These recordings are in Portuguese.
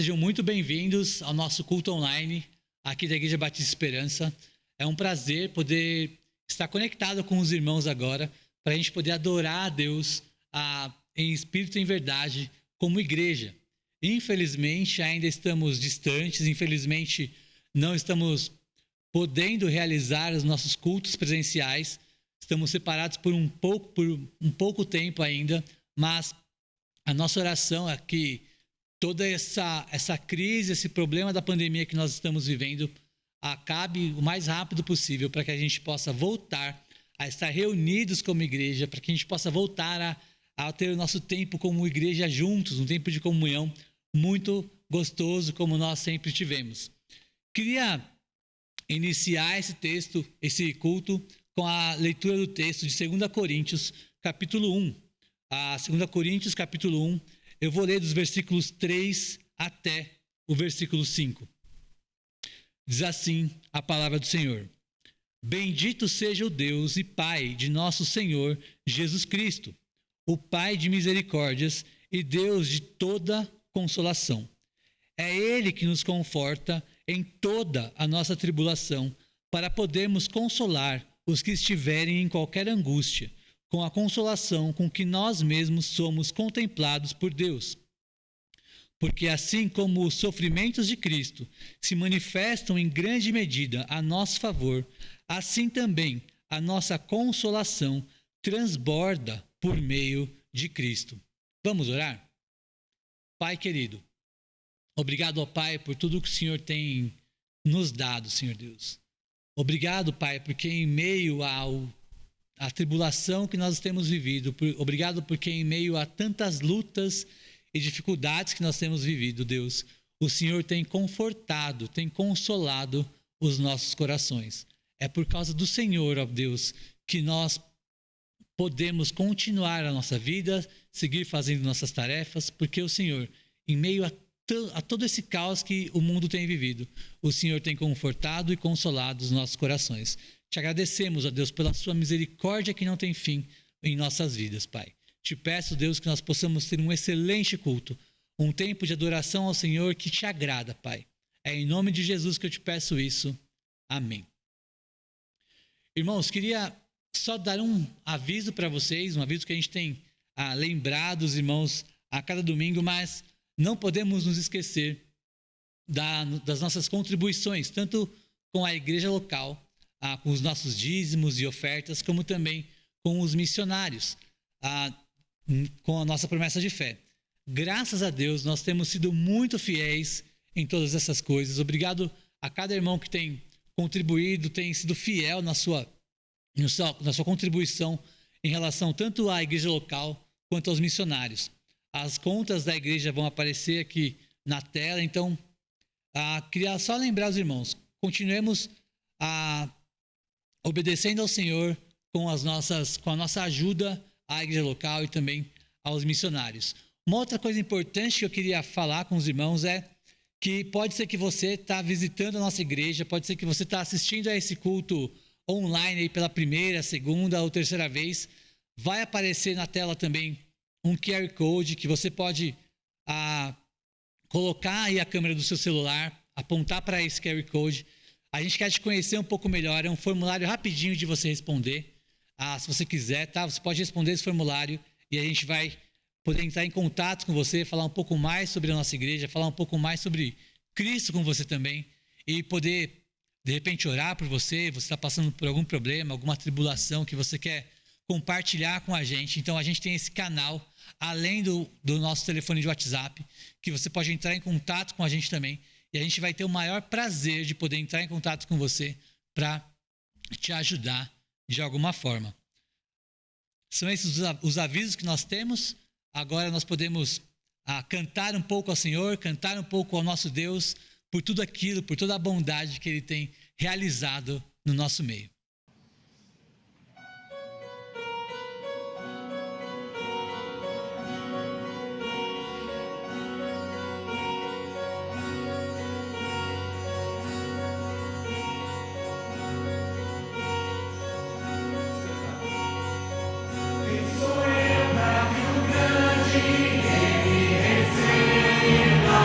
Sejam muito bem-vindos ao nosso culto online aqui da Igreja Batista Esperança. É um prazer poder estar conectado com os irmãos agora, para a gente poder adorar a Deus em espírito e em verdade, como igreja. Infelizmente, ainda estamos distantes, infelizmente não estamos podendo realizar os nossos cultos presenciais. Estamos separados por um pouco tempo ainda, mas a nossa oração é que toda essa crise, esse problema da pandemia que nós estamos vivendo, acabe o mais rápido possível, para que a gente possa voltar a estar reunidos como igreja, para que a gente possa voltar a ter o nosso tempo como igreja juntos, um tempo de comunhão muito gostoso, como nós sempre tivemos. Queria iniciar esse culto, com a leitura do texto de 2 Coríntios, capítulo 1. 2 Coríntios, capítulo 1, eu vou ler dos versículos 3 até o versículo 5. Diz assim a palavra do Senhor: Bendito seja o Deus e Pai de nosso Senhor Jesus Cristo, o Pai de misericórdias e Deus de toda consolação. É Ele que nos conforta em toda a nossa tribulação, para podermos consolar os que estiverem em qualquer angústia, com a consolação com que nós mesmos somos contemplados por Deus. Porque assim como os sofrimentos de Cristo se manifestam em grande medida a nosso favor, assim também a nossa consolação transborda por meio de Cristo. Vamos orar? Pai querido, obrigado, ó Pai, por tudo que o Senhor tem nos dado, Senhor Deus. Obrigado, Pai, porque em meio a tribulação que nós temos vivido, obrigado porque em meio a tantas lutas e dificuldades que nós temos vivido, Deus, o Senhor tem confortado, tem consolado os nossos corações. É por causa do Senhor, ó Deus, que nós podemos continuar a nossa vida, seguir fazendo nossas tarefas, porque o Senhor, em meio a todo esse caos que o mundo tem vivido, o Senhor tem confortado e consolado os nossos corações. Te agradecemos, ó Deus, pela sua misericórdia que não tem fim em nossas vidas, Pai. Te peço, Deus, que nós possamos ter um excelente culto, um tempo de adoração ao Senhor que te agrada, Pai. É em nome de Jesus que eu te peço isso. Amém. Irmãos, queria só dar um aviso para vocês, um aviso que a gente tem lembrado os irmãos a cada domingo, mas não podemos nos esquecer das nossas contribuições, tanto com a igreja local, com os nossos dízimos e ofertas, como também com os missionários, com a nossa promessa de fé. Graças a Deus, nós temos sido muito fiéis em todas essas coisas. Obrigado a cada irmão que tem contribuído, tem sido fiel na sua contribuição em relação tanto à igreja local quanto aos missionários. As contas da igreja vão aparecer aqui na tela, então queria só lembrar os irmãos, continuemos obedecendo ao Senhor com a nossa ajuda à igreja local e também aos missionários. Uma outra coisa importante que eu queria falar com os irmãos é que pode ser que você está visitando a nossa igreja, pode ser que você está assistindo a esse culto online aí pela primeira, segunda ou terceira vez. Vai aparecer na tela também um QR Code que você pode colocar aí a câmera do seu celular, apontar para esse QR Code. A gente quer te conhecer um pouco melhor, é um formulário rapidinho de você responder. Se você quiser, tá? Você pode responder esse formulário e a gente vai poder entrar em contato com você, falar um pouco mais sobre a nossa igreja, falar um pouco mais sobre Cristo com você também e poder, de repente, orar por você. Você está passando por algum problema, alguma tribulação que você quer compartilhar com a gente. Então, a gente tem esse canal, além do nosso telefone de WhatsApp, que você pode entrar em contato com a gente também. E a gente vai ter o maior prazer de poder entrar em contato com você para te ajudar de alguma forma. São esses os avisos que nós temos. Agora nós podemos cantar um pouco ao Senhor, cantar um pouco ao nosso Deus, por tudo aquilo, por toda a bondade que Ele tem realizado no nosso meio. Receba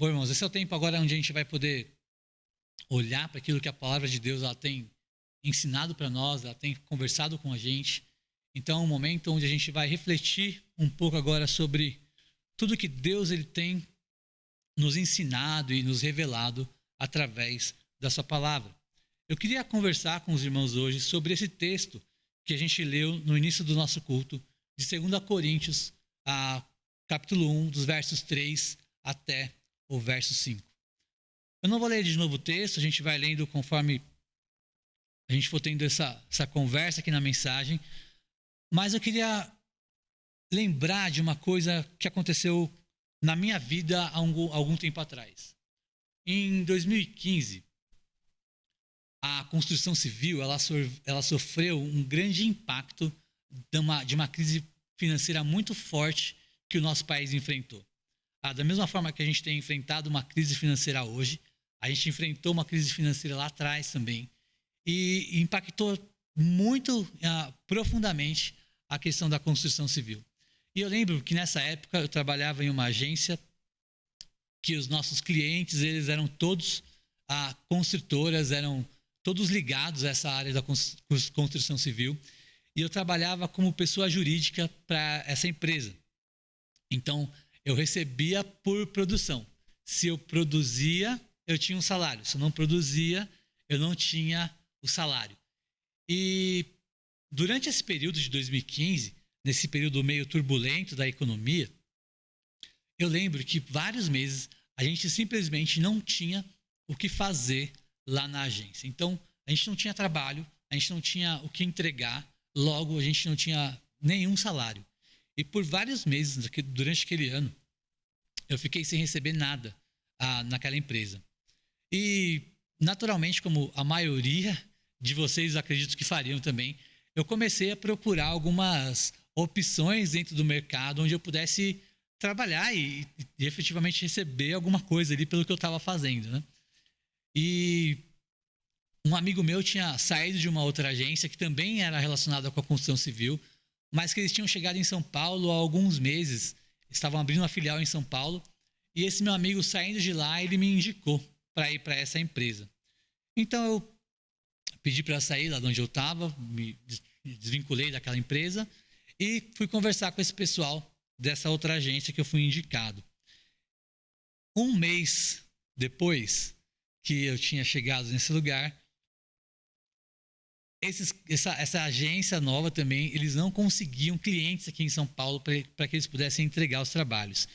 Bom, irmãos, esse é o tempo agora onde a gente vai poder olhar para aquilo que a palavra de Deus ela tem ensinado para nós, ela tem conversado com a gente. Então é um momento onde a gente vai refletir um pouco agora sobre tudo que Deus ele tem nos ensinado e nos revelado através da sua palavra. Eu queria conversar com os irmãos hoje sobre esse texto que a gente leu no início do nosso culto, de 2 Coríntios, capítulo 1, dos versos 3 até o verso 5. Eu não vou ler de novo o texto, a gente vai lendo conforme a gente for tendo essa conversa aqui na mensagem, mas eu queria lembrar de uma coisa que aconteceu na minha vida há algum tempo atrás. Em 2015, a construção civil ela sofreu um grande impacto de uma crise financeira muito forte que o nosso país enfrentou. Da mesma forma que a gente tem enfrentado uma crise financeira hoje, a gente enfrentou uma crise financeira lá atrás também e impactou muito profundamente a questão da construção civil. E eu lembro que nessa época eu trabalhava em uma agência que os nossos clientes eles eram todos construtoras, eram todos ligados a essa área da construção civil, e eu trabalhava como pessoa jurídica para essa empresa. Então, eu recebia por produção. Se eu produzia, eu tinha um salário. Se eu não produzia, eu não tinha o salário. E durante esse período de 2015, nesse período meio turbulento da economia, eu lembro que vários meses a gente simplesmente não tinha o que fazer lá na agência. Então, a gente não tinha trabalho, a gente não tinha o que entregar, logo a gente não tinha nenhum salário. E por vários meses, durante aquele ano, eu fiquei sem receber nada naquela empresa. E, naturalmente, como a maioria de vocês acredito que fariam também, eu comecei a procurar algumas opções dentro do mercado onde eu pudesse trabalhar e efetivamente receber alguma coisa ali pelo que eu estava fazendo, né? E um amigo meu tinha saído de uma outra agência que também era relacionada com a construção civil, mas que eles tinham chegado em São Paulo há alguns meses, estavam abrindo uma filial em São Paulo, e esse meu amigo saindo de lá, ele me indicou para ir para essa empresa. Então eu pedi para sair lá de onde eu estava, me desvinculei daquela empresa e fui conversar com esse pessoal dessa outra agência que eu fui indicado. Um mês depois que eu tinha chegado nesse lugar, essa agência nova também, eles não conseguiam clientes aqui em São Paulo para que eles pudessem entregar os trabalhos.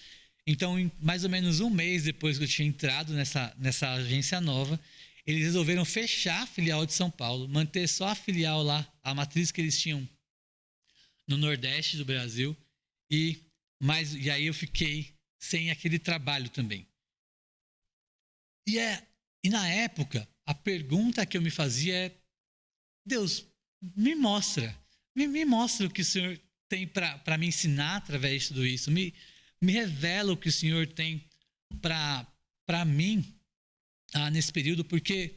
Então, em mais ou menos um mês depois que eu tinha entrado nessa agência nova, eles resolveram fechar a filial de São Paulo, manter só a filial lá, a matriz que eles tinham no Nordeste do Brasil, e aí eu fiquei sem aquele trabalho também. E na época, a pergunta que eu me fazia é: Deus, me mostra o que o Senhor tem para me ensinar através de tudo isso, me revela o que o Senhor tem para mim nesse período, porque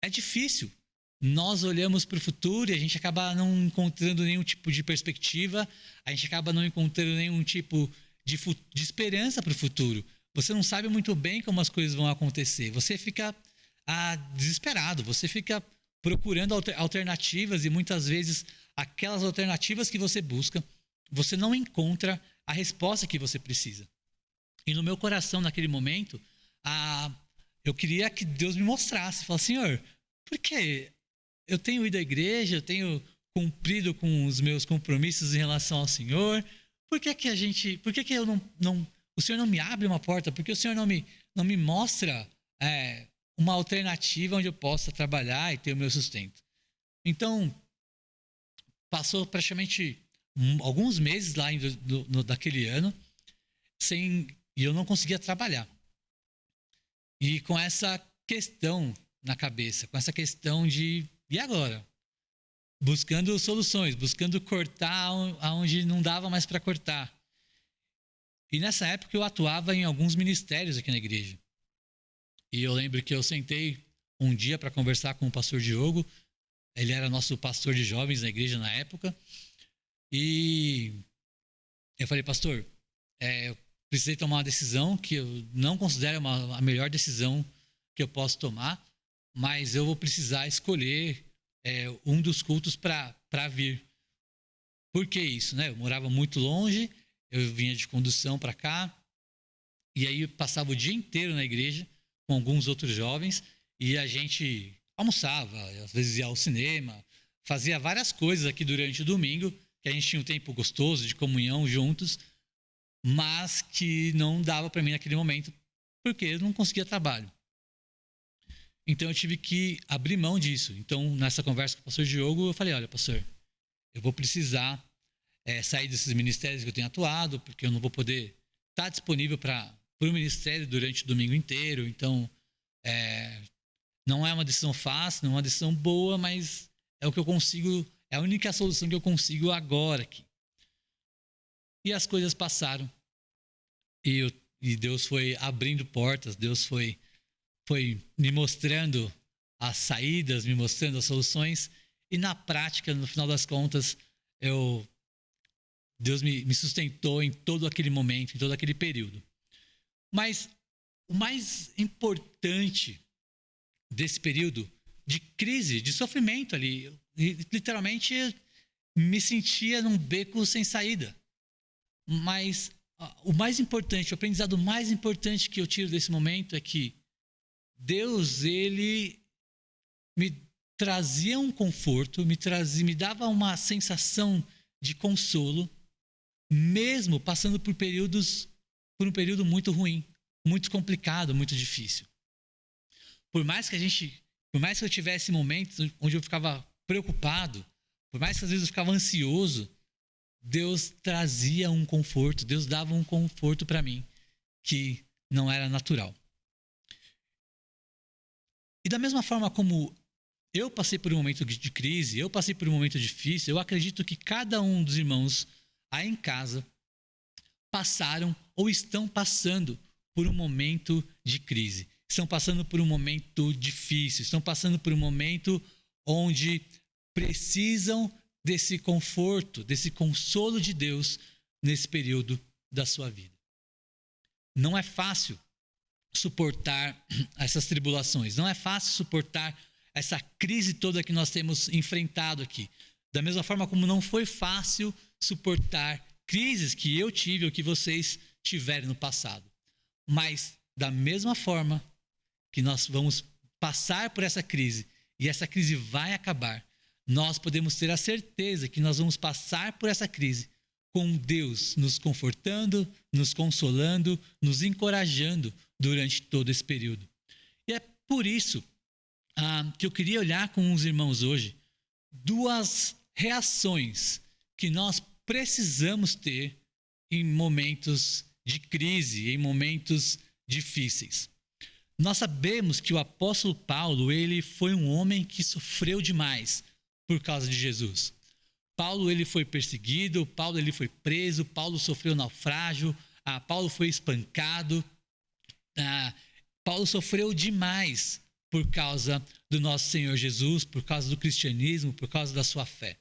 é difícil. Nós olhamos para o futuro e a gente acaba não encontrando nenhum tipo de perspectiva, a gente acaba não encontrando nenhum tipo de esperança para o futuro. Você não sabe muito bem como as coisas vão acontecer. Você fica desesperado, você fica procurando alternativas e muitas vezes aquelas alternativas que você busca, você não encontra a resposta que você precisa. E no meu coração, naquele momento, eu queria que Deus me mostrasse. Falar: Senhor, por que eu tenho ido à igreja, eu tenho cumprido com os meus compromissos em relação ao Senhor? Por que eu não o Senhor não me abre uma porta? Por que o Senhor não me mostra uma alternativa onde eu possa trabalhar e ter o meu sustento? Então, passou praticamente alguns meses lá daquele ano e eu não conseguia trabalhar. E com essa questão na cabeça, com essa questão de: e agora? Buscando soluções, buscando cortar onde não dava mais para cortar. E nessa época eu atuava em alguns ministérios aqui na igreja. E eu lembro que eu sentei um dia para conversar com o pastor Diogo. Ele era nosso pastor de jovens na igreja na época. E eu falei: pastor, eu precisei tomar uma decisão que eu não considero a melhor decisão que eu posso tomar, mas eu vou precisar escolher um dos cultos para vir. Por que isso, né? Eu morava muito longe, eu vinha de condução para cá, e aí eu passava o dia inteiro na igreja com alguns outros jovens, e a gente almoçava, às vezes ia ao cinema, fazia várias coisas aqui durante o domingo, que a gente tinha um tempo gostoso de comunhão juntos, mas que não dava para mim naquele momento, porque eu não conseguia trabalho. Então eu tive que abrir mão disso. Então, nessa conversa com o pastor Diogo, eu falei, olha, pastor, eu vou precisar sair desses ministérios que eu tenho atuado, porque eu não vou poder estar disponível para o ministério durante o domingo inteiro. Então, não é uma decisão fácil, não é uma decisão boa, mas é o que eu consigo, é a única solução que eu consigo agora aqui. E as coisas passaram. E Deus foi abrindo portas, Deus foi me mostrando as saídas, me mostrando as soluções. E na prática, no final das contas, Deus me sustentou em todo aquele momento, em todo aquele período. Mas o mais importante desse período de crise, de sofrimento ali, literalmente me sentia num beco sem saída. Mas o mais importante, o aprendizado mais importante que eu tiro desse momento é que Deus, ele me trazia um conforto, me dava uma sensação de consolo, mesmo passando por um período muito ruim, muito complicado, muito difícil. Por mais que eu tivesse momentos onde eu ficava preocupado, por mais que às vezes eu ficava ansioso, Deus trazia um conforto, Deus dava um conforto para mim que não era natural. E da mesma forma como eu passei por um momento de crise, eu passei por um momento difícil, eu acredito que cada um dos irmãos aí em casa passaram ou estão passando por um momento de crise. Estão passando por um momento difícil, estão passando por um momento onde precisam desse conforto, desse consolo de Deus nesse período da sua vida. Não é fácil suportar essas tribulações, não é fácil suportar essa crise toda que nós temos enfrentado aqui. Da mesma forma como não foi fácil suportar crises que eu tive ou que vocês tiveram no passado. Mas da mesma forma que nós vamos passar por essa crise e essa crise vai acabar, nós podemos ter a certeza que nós vamos passar por essa crise com Deus nos confortando, nos consolando, nos encorajando durante todo esse período. E é por isso que eu queria olhar com os irmãos hoje duas reações que nós precisamos ter em momentos de crise, em momentos difíceis. Nós sabemos que o apóstolo Paulo, ele foi um homem que sofreu demais por causa de Jesus. Paulo, ele foi perseguido, Paulo, ele foi preso, Paulo sofreu naufrágio, Paulo foi espancado, Paulo sofreu demais por causa do nosso Senhor Jesus, por causa do cristianismo, por causa da sua fé.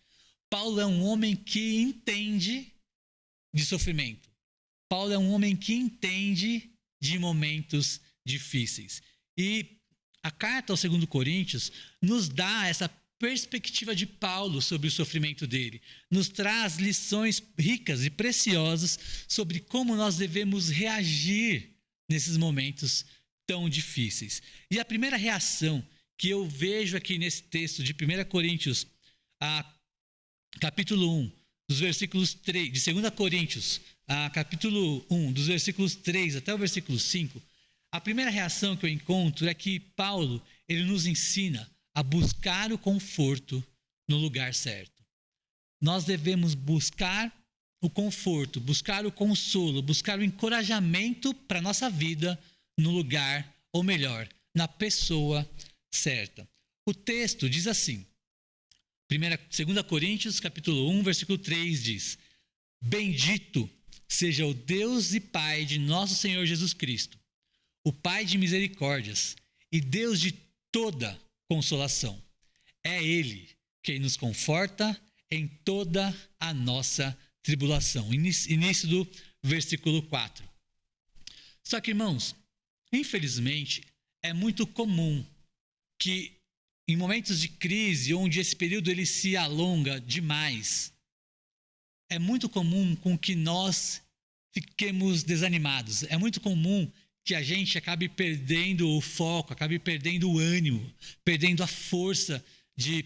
Paulo é um homem que entende de sofrimento. Paulo é um homem que entende de momentos difíceis. E a carta aos 2 Coríntios nos dá essa perspectiva de Paulo sobre o sofrimento dele. Nos traz lições ricas e preciosas sobre como nós devemos reagir nesses momentos tão difíceis. E a primeira reação que eu vejo aqui nesse texto de 1 Coríntios, capítulo 1, dos versículos 3, de 2 Coríntios, capítulo 1, dos versículos 3 até o versículo 5, a primeira reação que eu encontro é que Paulo, ele nos ensina a buscar o conforto no lugar certo. Nós devemos buscar o conforto, buscar o consolo, buscar o encorajamento para a nossa vida no lugar, ou melhor, na pessoa certa. O texto diz assim, 2 Coríntios, capítulo 1, versículo 3 diz: Bendito seja o Deus e Pai de nosso Senhor Jesus Cristo, o Pai de misericórdias e Deus de toda consolação. É Ele quem nos conforta em toda a nossa tribulação. Início do versículo 4. Só que, irmãos, infelizmente, é muito comum que em momentos de crise, onde esse período ele se alonga demais, é muito comum com que nós fiquemos desanimados. É muito comum que a gente acabe perdendo o foco, acabe perdendo o ânimo, perdendo a força de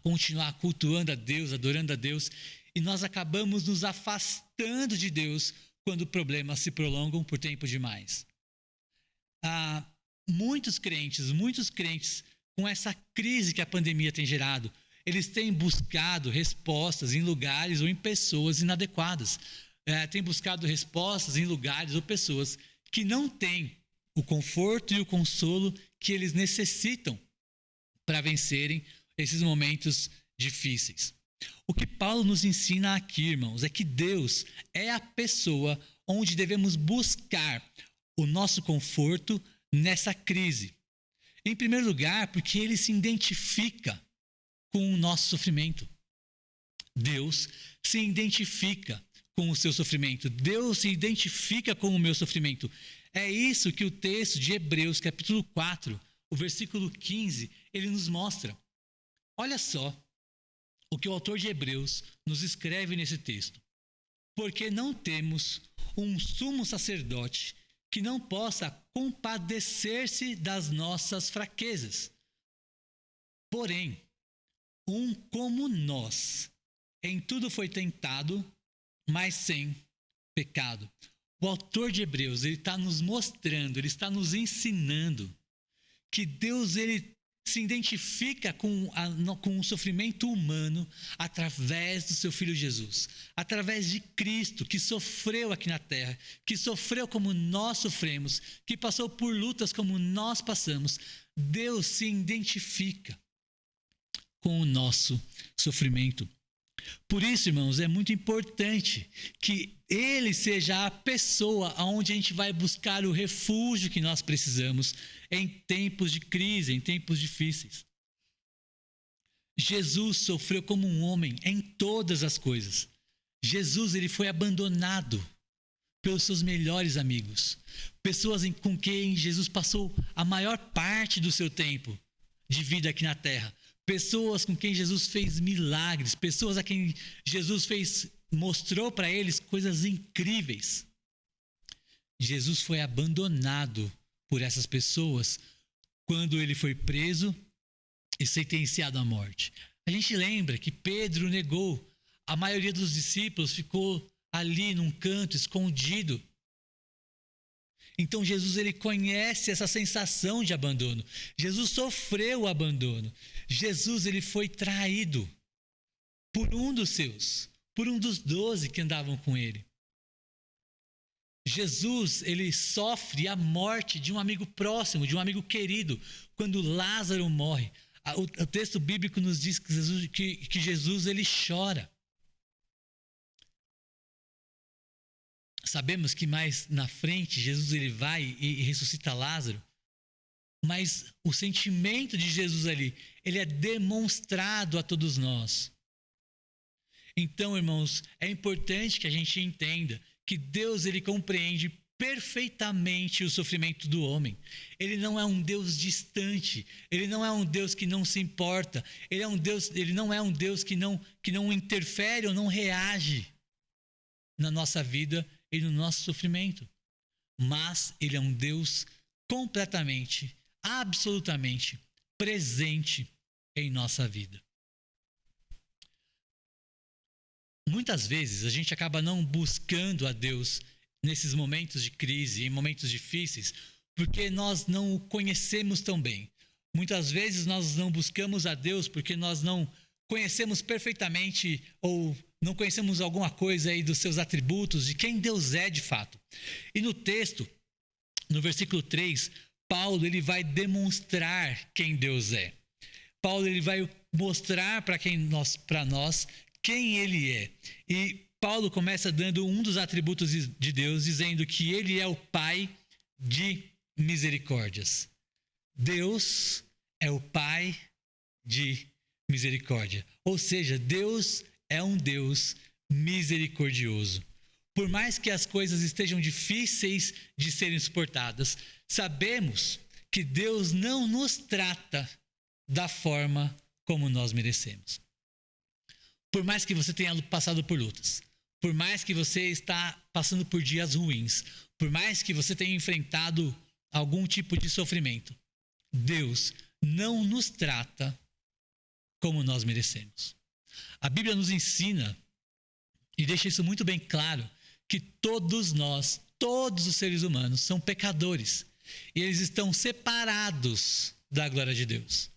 continuar cultuando a Deus, adorando a Deus. E nós acabamos nos afastando de Deus quando problemas se prolongam por tempo demais. Muitos crentes, com essa crise que a pandemia tem gerado, eles têm buscado respostas em lugares ou em pessoas inadequadas. Têm buscado respostas em lugares ou pessoas que não têm o conforto e o consolo que eles necessitam para vencerem esses momentos difíceis. O que Paulo nos ensina aqui, irmãos, é que Deus é a pessoa onde devemos buscar o nosso conforto nessa crise. Em primeiro lugar, porque ele se identifica com o nosso sofrimento. Deus se identifica com o seu sofrimento. Deus se identifica com o meu sofrimento. É isso que o texto de Hebreus, capítulo 4, o versículo 15, ele nos mostra. Olha só o que o autor de Hebreus nos escreve nesse texto. Porque não temos um sumo sacerdote que não possa compadecer-se das nossas fraquezas. Porém, um como nós, em tudo foi tentado, mas sem pecado. O autor de Hebreus, ele está nos mostrando, ele está nos ensinando que Deus, ele se identifica com o sofrimento humano através do seu Filho Jesus, através de Cristo, que sofreu aqui na terra, que sofreu como nós sofremos, que passou por lutas como nós passamos. Deus se identifica com o nosso sofrimento. Por isso, irmãos, é muito importante que Ele seja a pessoa onde a gente vai buscar o refúgio que nós precisamos em tempos de crise, em tempos difíceis. Jesus sofreu como um homem em todas as coisas. Jesus, ele foi abandonado pelos seus melhores amigos, pessoas com quem Jesus passou a maior parte do seu tempo de vida aqui na terra. Pessoas com quem Jesus fez milagres, pessoas a quem Jesus mostrou para eles coisas incríveis. Jesus foi abandonado por essas pessoas quando ele foi preso e sentenciado à morte. A gente lembra que Pedro negou, a maioria dos discípulos ficou ali num canto, escondido. Então Jesus, ele conhece essa sensação de abandono. Jesus sofreu o abandono. Jesus, ele foi traído por um dos seus, por um dos 12 que andavam com ele. Jesus, ele sofre a morte de um amigo próximo, de um amigo querido, quando Lázaro morre. O texto bíblico nos diz que Jesus ele chora. Sabemos que mais na frente Jesus ele vai e ressuscita Lázaro, mas o sentimento de Jesus ali, ele é demonstrado a todos nós. Então, irmãos, é importante que a gente entenda que Deus ele compreende perfeitamente o sofrimento do homem. Ele não é um Deus distante, ele não é um Deus que não se importa, ele não é um Deus que não interfere ou não reage na nossa vida e no nosso sofrimento. Mas ele é um Deus completamente, absolutamente presente em nossa vida. Muitas vezes a gente acaba não buscando a Deus nesses momentos de crise, em momentos difíceis, porque nós não o conhecemos tão bem. Muitas vezes nós não buscamos a Deus porque nós não conhecemos perfeitamente ou não conhecemos alguma coisa aí dos seus atributos, de quem Deus é de fato. E no texto, no versículo 3, Paulo ele vai demonstrar quem Deus é. Paulo ele vai mostrar para nós quem ele é. E Paulo começa dando um dos atributos de Deus, dizendo que ele é o Pai de misericórdias. Deus é o Pai de misericórdia. Ou seja, Deus é um Deus misericordioso. por mais que as coisas estejam difíceis de serem suportadas, sabemos que Deus não nos trata da forma como nós merecemos. Por mais que você tenha passado por lutas, por mais que você está passando por dias ruins, por mais que você tenha enfrentado algum tipo de sofrimento, Deus não nos trata como nós merecemos. A Bíblia nos ensina e deixa isso muito bem claro, que todos nós, todos os seres humanos são pecadores e eles estão separados da glória de Deus.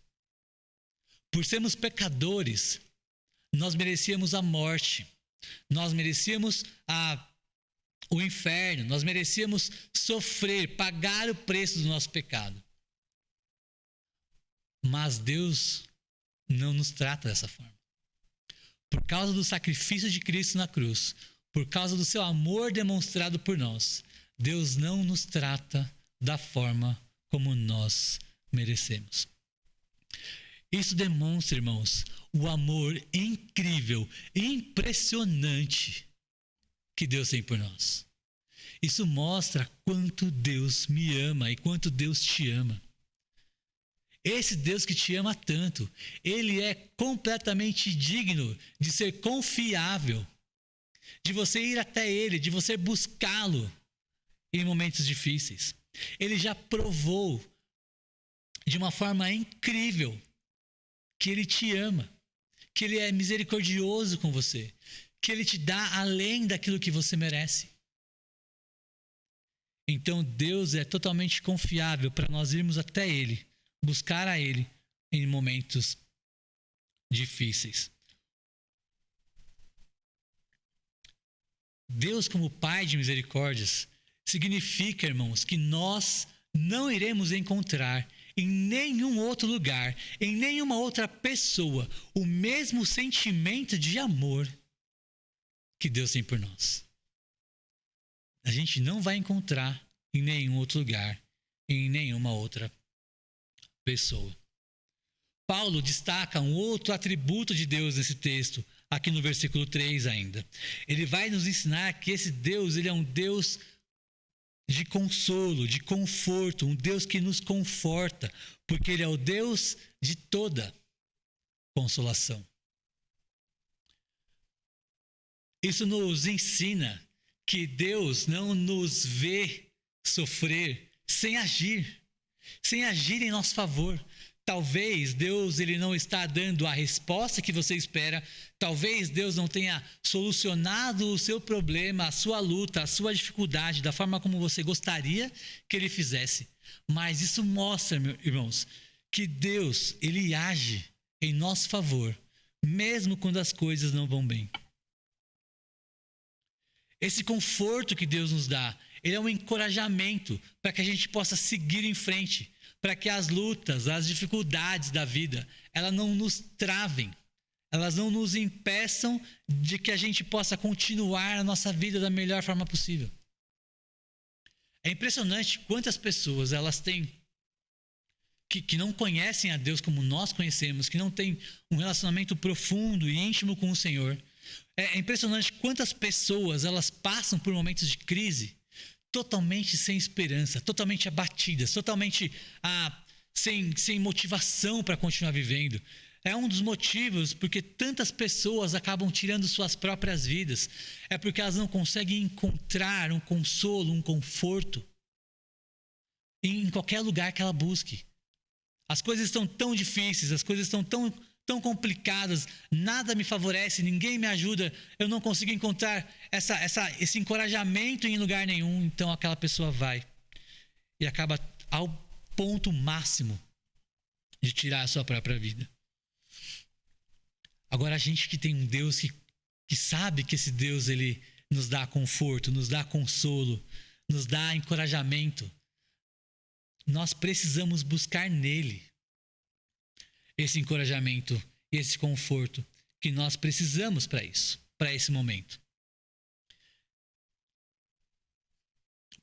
Por sermos pecadores, nós merecíamos a morte, nós merecíamos o inferno, nós merecíamos sofrer, pagar o preço do nosso pecado. Mas Deus não nos trata dessa forma. Por causa do sacrifício de Cristo na cruz, por causa do seu amor demonstrado por nós, Deus não nos trata da forma como nós merecemos. Isso demonstra, irmãos, o amor incrível, impressionante que Deus tem por nós. Isso mostra quanto Deus me ama e quanto Deus te ama. Esse Deus que te ama tanto, Ele é completamente digno de ser confiável, de você ir até Ele, de você buscá-lo em momentos difíceis. Ele já provou de uma forma incrível que Ele te ama, que Ele é misericordioso com você, que Ele te dá além daquilo que você merece. Então Deus é totalmente confiável para nós irmos até Ele, buscar a Ele em momentos difíceis. Deus, como Pai de misericórdias, significa, irmãos, que nós não iremos encontrar em nenhum outro lugar, em nenhuma outra pessoa, o mesmo sentimento de amor que Deus tem por nós. A gente não vai encontrar em nenhum outro lugar, em nenhuma outra pessoa. Paulo destaca um outro atributo de Deus nesse texto, aqui no versículo 3 ainda. Ele vai nos ensinar que esse Deus, ele é um Deus de consolo, de conforto, um Deus que nos conforta, porque Ele é o Deus de toda consolação. Isso nos ensina que Deus não nos vê sofrer sem agir em nosso favor. Talvez Deus ele não está dando a resposta que você espera, talvez Deus não tenha solucionado o seu problema, a sua luta, a sua dificuldade da forma como você gostaria que Ele fizesse. Mas isso mostra, meus irmãos, que Deus ele age em nosso favor, mesmo quando as coisas não vão bem. Esse conforto que Deus nos dá, ele é um encorajamento para que a gente possa seguir em frente, para que as lutas, as dificuldades da vida, elas não nos travem, elas não nos impeçam de que a gente possa continuar a nossa vida da melhor forma possível. É impressionante quantas pessoas elas têm que não conhecem a Deus como nós conhecemos, que não têm um relacionamento profundo e íntimo com o Senhor. É impressionante quantas pessoas elas passam por momentos de crise totalmente sem esperança, totalmente abatidas, totalmente sem motivação para continuar vivendo. É um dos motivos porque tantas pessoas acabam tirando suas próprias vidas. É porque elas não conseguem encontrar um consolo, um conforto em qualquer lugar que ela busque. As coisas estão tão difíceis, as coisas estão tão complicadas, nada me favorece, ninguém me ajuda, eu não consigo encontrar esse encorajamento em lugar nenhum. Então aquela pessoa vai e acaba ao ponto máximo de tirar a sua própria vida. Agora a gente que tem um Deus que sabe que esse Deus ele nos dá conforto, nos dá consolo, nos dá encorajamento, nós precisamos buscar nele esse encorajamento e esse conforto que nós precisamos para isso, para esse momento.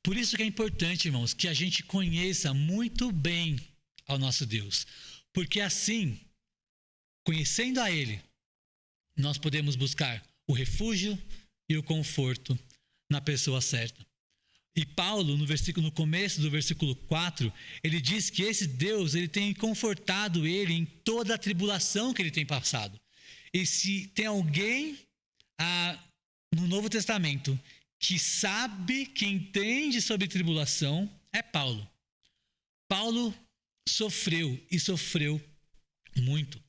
Por isso que é importante, irmãos, que a gente conheça muito bem ao nosso Deus. Porque assim, conhecendo a Ele, nós podemos buscar o refúgio e o conforto na pessoa certa. E Paulo, no começo do versículo 4, ele diz que esse Deus, ele tem confortado ele em toda a tribulação que ele tem passado. E se tem alguém no Novo Testamento que sabe, que entende sobre tribulação, é Paulo. Paulo sofreu e sofreu muito.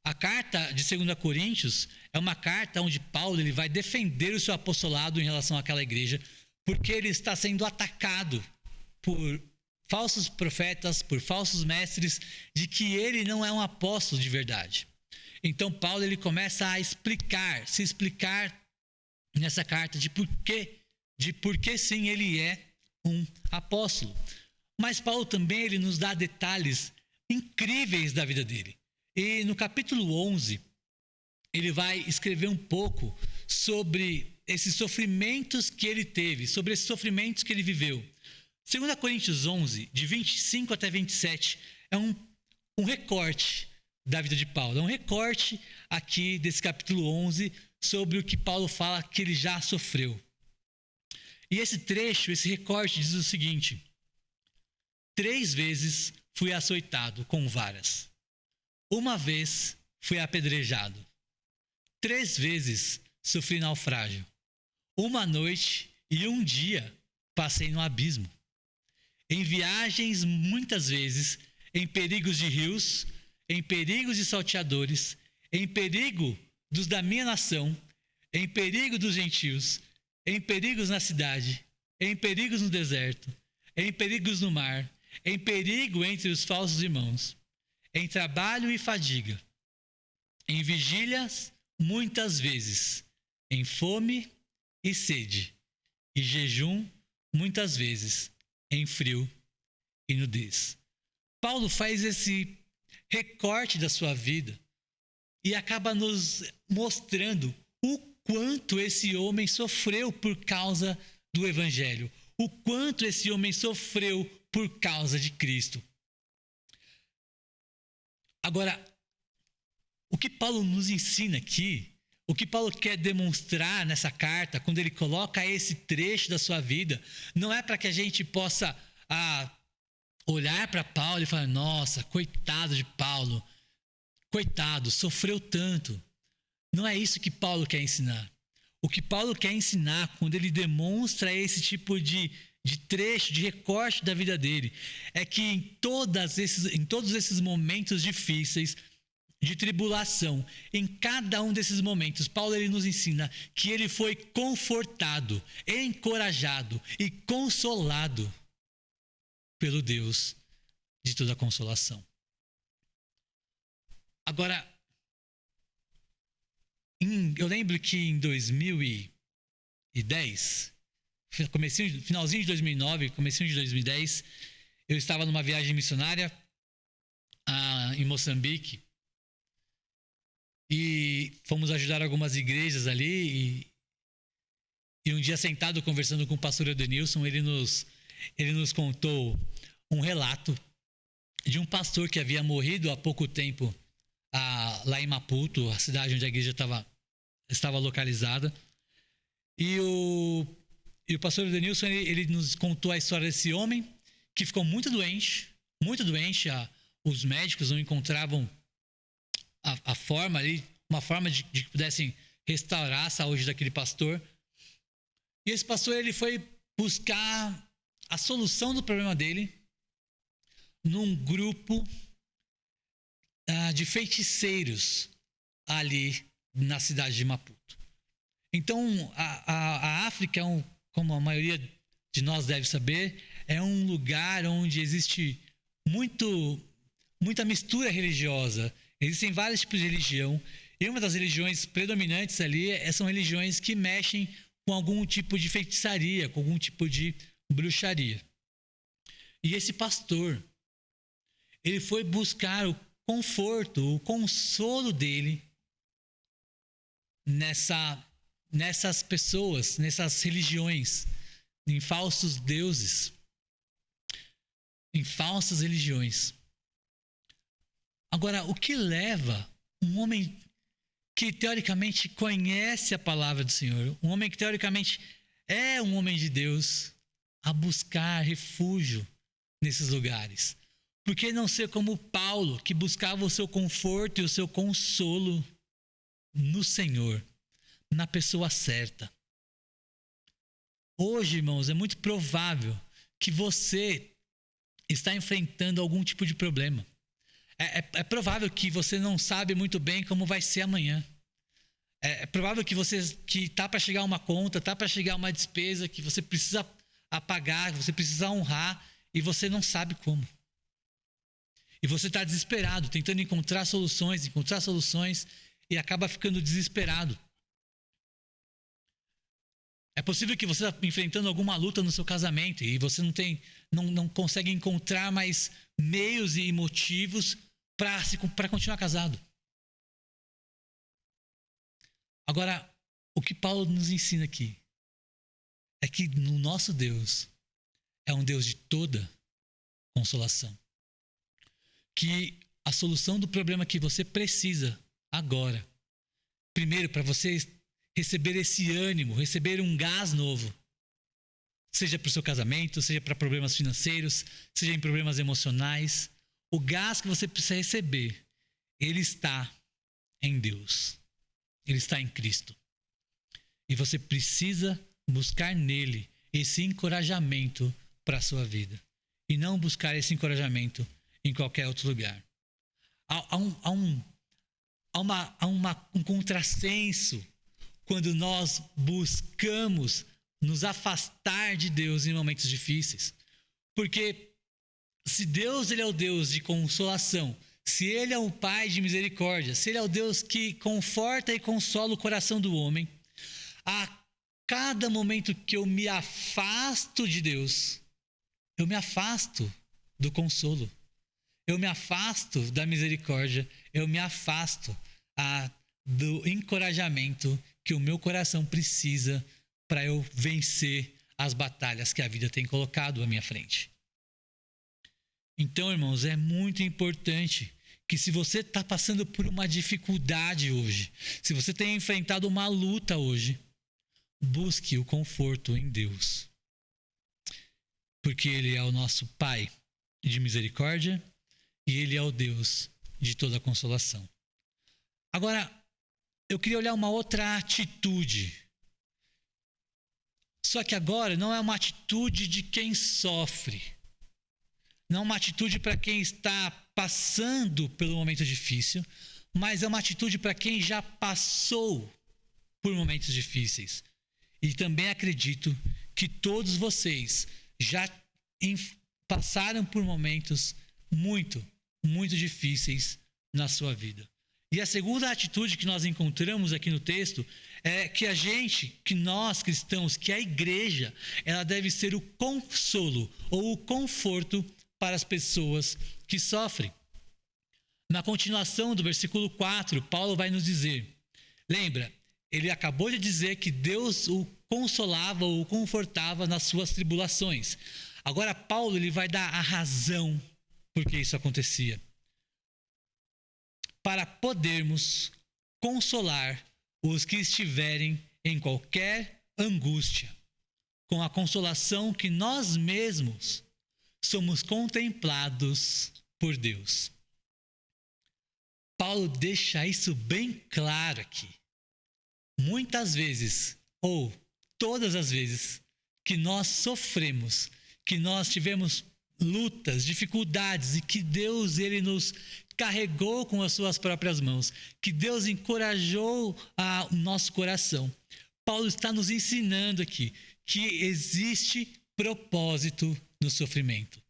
A carta de 2 Coríntios é uma carta onde Paulo ele vai defender o seu apostolado em relação àquela igreja, porque ele está sendo atacado por falsos profetas, por falsos mestres, de que ele não é um apóstolo de verdade. Então Paulo ele começa a se explicar nessa carta de por que sim ele é um apóstolo. Mas Paulo também ele nos dá detalhes incríveis da vida dele. E no capítulo 11, ele vai escrever um pouco sobre esses sofrimentos que ele teve, sobre esses sofrimentos que ele viveu. 2 Coríntios 11, de 25 até 27, é um recorte da vida de Paulo. É um recorte aqui desse capítulo 11 sobre o que Paulo fala que ele já sofreu. E esse trecho, esse recorte diz o seguinte: 3 vezes fui açoitado com varas. 1 vez fui apedrejado. 3 vezes sofri naufrágio. 1 noite e 1 dia passei no abismo. Em viagens, muitas vezes, em perigos de rios, em perigos de salteadores, em perigo dos da minha nação, em perigo dos gentios, em perigos na cidade, em perigos no deserto, em perigos no mar, em perigo entre os falsos irmãos, em trabalho e fadiga, em vigílias, muitas vezes, em fome e sede, e jejum, muitas vezes, em frio e nudez. Paulo faz esse recorte da sua vida e acaba nos mostrando o quanto esse homem sofreu por causa do Evangelho, o quanto esse homem sofreu por causa de Cristo. Agora, o que Paulo nos ensina aqui, o que Paulo quer demonstrar nessa carta, quando ele coloca esse trecho da sua vida, não é para que a gente possa olhar para Paulo e falar: nossa, coitado de Paulo, coitado, sofreu tanto. Não é isso que Paulo quer ensinar. O que Paulo quer ensinar, quando ele demonstra esse tipo de trecho, de recorte da vida dele, é que em todos esses momentos difíceis, de tribulação, em cada um desses momentos, Paulo ele nos ensina que ele foi confortado, encorajado e consolado pelo Deus de toda consolação. Agora, eu lembro que em 2010, finalzinho de 2009, comecinho de 2010, eu estava numa viagem missionária em Moçambique e fomos ajudar algumas igrejas ali e um dia sentado conversando com o pastor Edenilson, ele nos contou um relato de um pastor que havia morrido há pouco tempo lá em Maputo, a cidade onde a igreja estava localizada. E o pastor Edenilson, ele nos contou a história desse homem que ficou muito doente. Os médicos não encontravam a forma ali, uma forma de que pudessem restaurar a saúde daquele pastor. E esse pastor ele foi buscar a solução do problema dele num grupo de feiticeiros ali na cidade de Maputo. Então, a África, como a maioria de nós deve saber, é um lugar onde existe muita mistura religiosa. Existem vários tipos de religião. E uma das religiões predominantes ali são religiões que mexem com algum tipo de feitiçaria, com algum tipo de bruxaria. E esse pastor, ele foi buscar o conforto, o consolo dele nessas pessoas, nessas religiões, em falsos deuses, em falsas religiões. Agora, o que leva um homem que teoricamente conhece a palavra do Senhor, um homem que teoricamente é um homem de Deus a buscar refúgio nesses lugares? Por que não ser como Paulo, que buscava o seu conforto e o seu consolo no Senhor, na pessoa certa? Hoje, irmãos, é muito provável que você está enfrentando algum tipo de problema. É provável que você não sabe muito bem como vai ser amanhã. É provável que você que tá para chegar uma conta, tá para chegar uma despesa que você precisa apagar, que você precisa honrar e você não sabe como. E você está desesperado, tentando encontrar soluções e acaba ficando desesperado. É possível que você esteja enfrentando alguma luta no seu casamento e você não consegue encontrar mais meios e motivos para continuar casado. Agora, o que Paulo nos ensina aqui é que no nosso Deus é um Deus de toda consolação. Que a solução do problema que você precisa agora, primeiro, para você receber esse ânimo, receber um gás novo, seja para o seu casamento, seja para problemas financeiros, seja em problemas emocionais, o gás que você precisa receber, ele está em Deus, ele está em Cristo. E você precisa buscar nele esse encorajamento para a sua vida. E não buscar esse encorajamento em qualquer outro lugar. Há um contrassenso quando nós buscamos nos afastar de Deus em momentos difíceis. Porque se Deus ele é o Deus de consolação, se Ele é o Pai de misericórdia, se Ele é o Deus que conforta e consola o coração do homem, a cada momento que eu me afasto de Deus, eu me afasto do consolo, eu me afasto da misericórdia, eu me afasto do encorajamento que o meu coração precisa para eu vencer as batalhas que a vida tem colocado à minha frente. Então, irmãos, é muito importante que se você está passando por uma dificuldade hoje, se você tem enfrentado uma luta hoje, busque o conforto em Deus. Porque Ele é o nosso Pai de misericórdia e Ele é o Deus de toda consolação. Agora, eu queria olhar uma outra atitude. Só que agora não é uma atitude de quem sofre. Não é uma atitude para quem está passando pelo momento difícil, mas é uma atitude para quem já passou por momentos difíceis. E também acredito que todos vocês já passaram por momentos muito, muito difíceis na sua vida. E a segunda atitude que nós encontramos aqui no texto é que nós cristãos, que a igreja, ela deve ser o consolo ou o conforto para as pessoas que sofrem. Na continuação do versículo 4, Paulo vai nos dizer, lembra, ele acabou de dizer que Deus o consolava ou o confortava nas suas tribulações. Agora Paulo ele vai dar a razão por que isso acontecia. Para podermos consolar os que estiverem em qualquer angústia, com a consolação que nós mesmos somos contemplados por Deus. Paulo deixa isso bem claro aqui. Muitas vezes, ou todas as vezes, que nós sofremos, que nós tivemos lutas, dificuldades e que Deus ele nos carregou com as suas próprias mãos, que Deus encorajou o nosso coração. Paulo está nos ensinando aqui que existe propósito no sofrimento.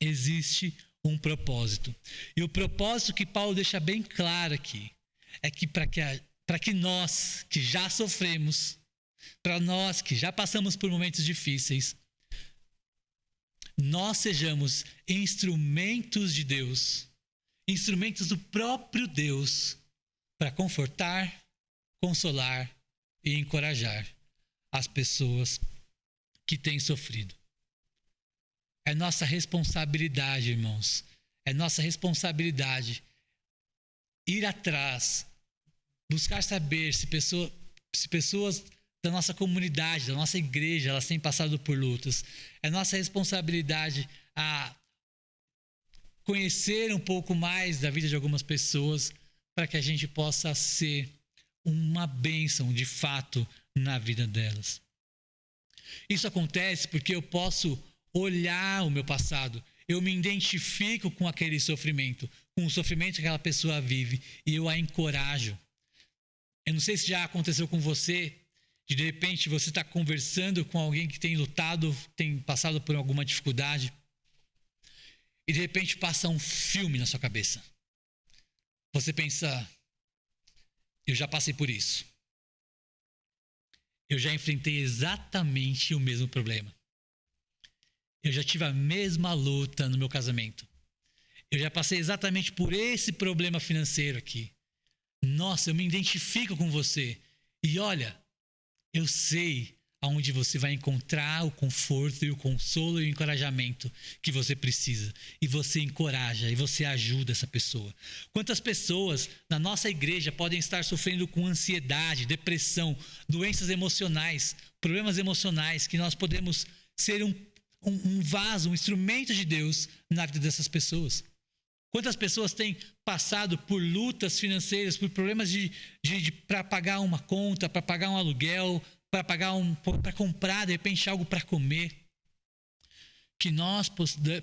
Existe um propósito. E o propósito que Paulo deixa bem claro aqui é que para que nós que já sofremos, para nós que já passamos por momentos difíceis, nós sejamos instrumentos de Deus, instrumentos do próprio Deus para confortar, consolar e encorajar as pessoas que têm sofrido. É nossa responsabilidade, irmãos. É nossa responsabilidade ir atrás, buscar saber se pessoas da nossa comunidade, da nossa igreja, elas têm passado por lutas. É nossa responsabilidade a conhecer um pouco mais da vida de algumas pessoas para que a gente possa ser uma bênção, de fato, na vida delas. Isso acontece porque eu posso olhar o meu passado, eu me identifico com aquele sofrimento, com o sofrimento que aquela pessoa vive e eu a encorajo. Eu não sei se já aconteceu com você, de repente você está conversando com alguém que tem lutado, tem passado por alguma dificuldade e de repente passa um filme na sua cabeça. Você pensa, eu já passei por isso. Eu já enfrentei exatamente o mesmo problema. Eu já tive a mesma luta no meu casamento. Eu já passei exatamente por esse problema financeiro aqui. Nossa, eu me identifico com você. E olha, eu sei aonde você vai encontrar o conforto e o consolo e o encorajamento que você precisa. E você encoraja e você ajuda essa pessoa. Quantas pessoas na nossa igreja podem estar sofrendo com ansiedade, depressão, doenças emocionais, problemas emocionais, que nós podemos ser um vaso, um instrumento de Deus na vida dessas pessoas. Quantas pessoas têm passado por lutas financeiras, por problemas para pagar uma conta, para pagar um aluguel, para comprar, de repente, algo para comer. Que nós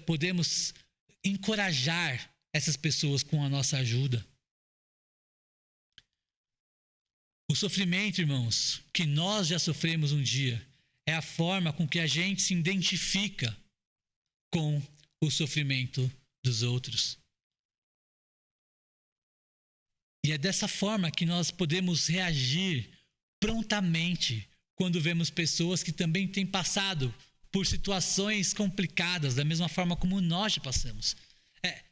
podemos encorajar essas pessoas com a nossa ajuda. O sofrimento, irmãos, que nós já sofremos um dia, é a forma com que a gente se identifica com o sofrimento dos outros. E é dessa forma que nós podemos reagir prontamente quando vemos pessoas que também têm passado por situações complicadas, da mesma forma como nós já passamos.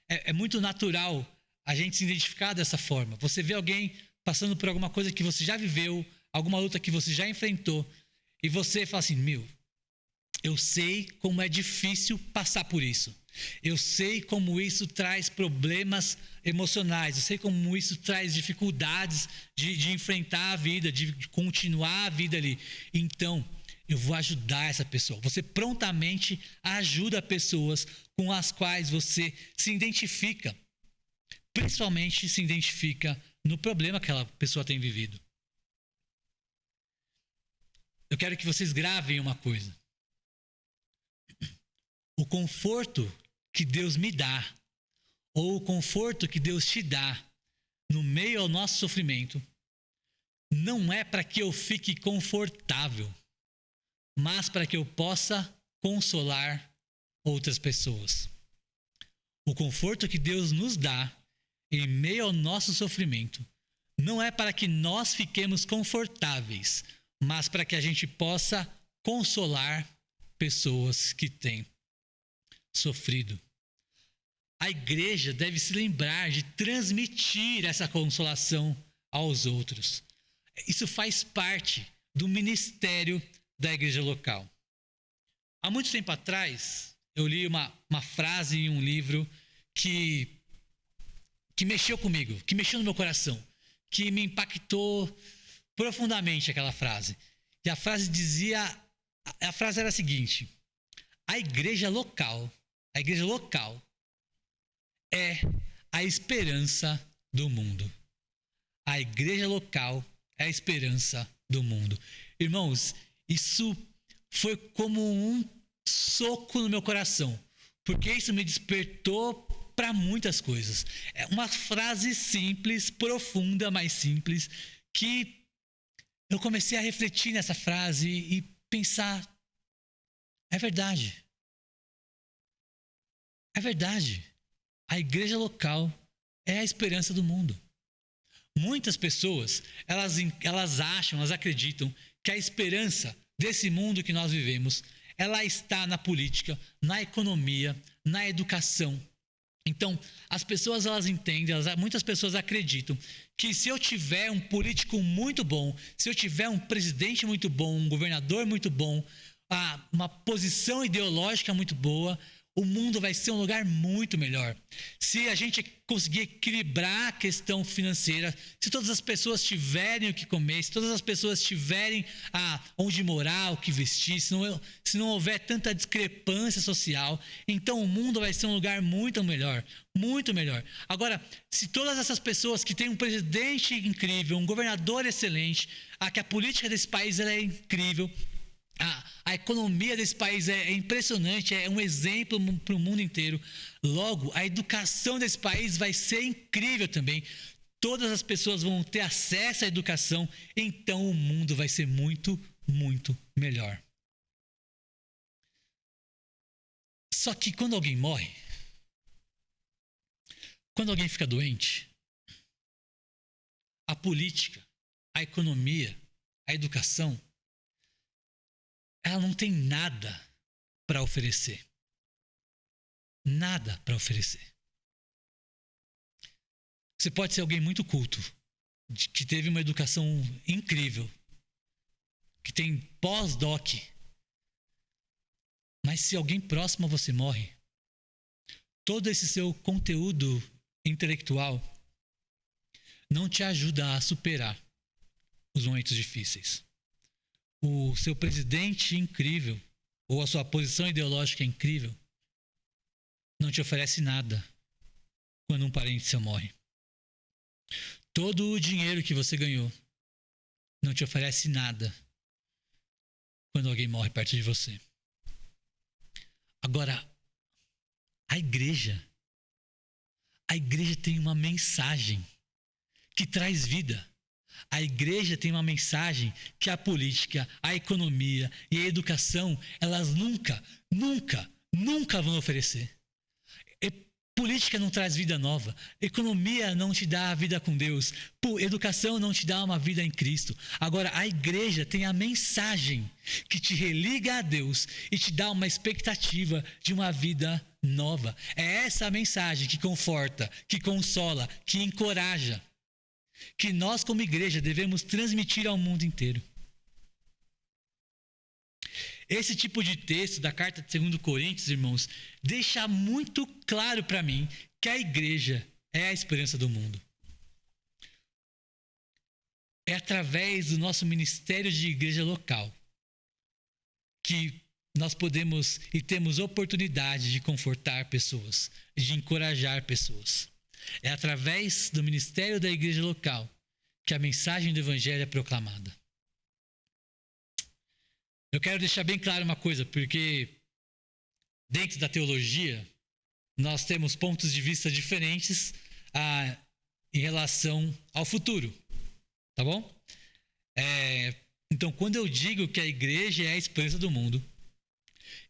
É muito natural a gente se identificar dessa forma. Você vê alguém passando por alguma coisa que você já viveu, alguma luta que você já enfrentou, e você fala assim, eu sei como é difícil passar por isso. Eu sei como isso traz problemas emocionais. Eu sei como isso traz dificuldades de enfrentar a vida, de continuar a vida ali. Então, eu vou ajudar essa pessoa. Você prontamente ajuda pessoas com as quais você se identifica. Principalmente se identifica no problema que aquela pessoa tem vivido. Eu quero que vocês gravem uma coisa. O conforto que Deus me dá, ou o conforto que Deus te dá no meio ao nosso sofrimento, não é para que eu fique confortável, mas para que eu possa consolar outras pessoas. O conforto que Deus nos dá em meio ao nosso sofrimento não é para que nós fiquemos confortáveis, mas para que a gente possa consolar pessoas que têm sofrido. A igreja deve se lembrar de transmitir essa consolação aos outros. Isso faz parte do ministério da igreja local. Há muito tempo atrás, eu li uma frase em um livro que mexeu comigo, que mexeu no meu coração, que me impactou profundamente aquela frase. E a frase era a seguinte: a igreja local é a esperança do mundo. A igreja local é a esperança do mundo. Irmãos, isso foi como um soco no meu coração, porque isso me despertou para muitas coisas. É uma frase simples, profunda, mas simples, que eu comecei a refletir nessa frase e pensar, é verdade. É verdade. A igreja local é a esperança do mundo. Muitas pessoas, elas acham, elas acreditam que a esperança desse mundo que nós vivemos, ela está na política, na economia, na educação. Então, as pessoas, elas entendem, muitas pessoas acreditam que se eu tiver um político muito bom, se eu tiver um presidente muito bom, um governador muito bom, uma posição ideológica muito boa, o mundo vai ser um lugar muito melhor. Se a gente conseguir equilibrar a questão financeira, se todas as pessoas tiverem o que comer, se todas as pessoas tiverem onde morar, o que vestir, se não houver tanta discrepância social, então o mundo vai ser um lugar muito melhor, muito melhor. Agora, se todas essas pessoas que têm um presidente incrível, um governador excelente, que a política desse país ela é incrível, a economia desse país é impressionante, é um exemplo para o mundo inteiro. Logo, a educação desse país vai ser incrível também. Todas as pessoas vão ter acesso à educação, então o mundo vai ser muito, muito melhor. Só que quando alguém morre, quando alguém fica doente, a política, a economia, a educação, ela não tem nada para oferecer. Nada para oferecer. Você pode ser alguém muito culto, que teve uma educação incrível, que tem pós-doc, mas se alguém próximo a você morre, todo esse seu conteúdo intelectual não te ajuda a superar os momentos difíceis. O seu presidente incrível, ou a sua posição ideológica incrível, não te oferece nada quando um parente seu morre. Todo o dinheiro que você ganhou não te oferece nada quando alguém morre perto de você. Agora, a igreja tem uma mensagem que traz vida. A igreja tem uma mensagem que a política, a economia e a educação, elas nunca vão oferecer. Política não traz vida nova. Economia não te dá a vida com Deus. Educação não te dá uma vida em Cristo. Agora, a igreja tem a mensagem que te religa a Deus e te dá uma expectativa de uma vida nova. É essa a mensagem que conforta, que consola, que encoraja, que nós como igreja devemos transmitir ao mundo inteiro. Esse tipo de texto da carta de 2 Coríntios, irmãos, deixa muito claro para mim que a igreja é a esperança do mundo. É através do nosso ministério de igreja local que nós podemos e temos oportunidade de confortar pessoas, de encorajar pessoas. É através do ministério da igreja local que a mensagem do evangelho é proclamada. Eu quero deixar bem claro uma coisa, porque dentro da teologia nós temos pontos de vista diferentes em relação ao futuro, tá bom? Então, quando eu digo que a igreja é a esperança do mundo,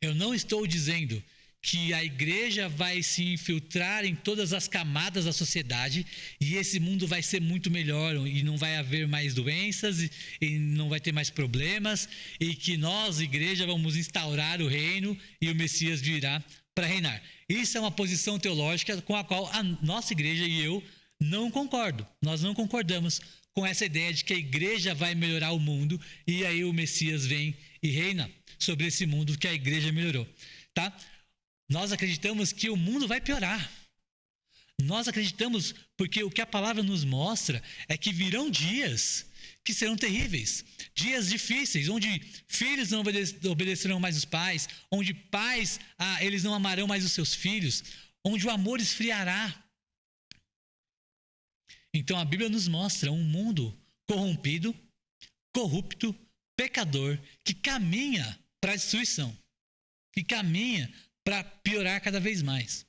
eu não estou dizendo que a igreja vai se infiltrar em todas as camadas da sociedade e esse mundo vai ser muito melhor e não vai haver mais doenças e não vai ter mais problemas e que nós, igreja, vamos instaurar o reino e o Messias virá para reinar. Isso é uma posição teológica com a qual a nossa igreja e eu não concordo. Nós não concordamos com essa ideia de que a igreja vai melhorar o mundo e aí o Messias vem e reina sobre esse mundo que a igreja melhorou, tá? Nós acreditamos que o mundo vai piorar. Nós acreditamos porque o que a palavra nos mostra é que virão dias que serão terríveis. Dias difíceis, onde filhos não obedecerão mais os pais, onde pais eles não amarão mais os seus filhos, onde o amor esfriará. Então a Bíblia nos mostra um mundo corrompido, corrupto, pecador, que caminha para a destruição, que caminha para piorar cada vez mais.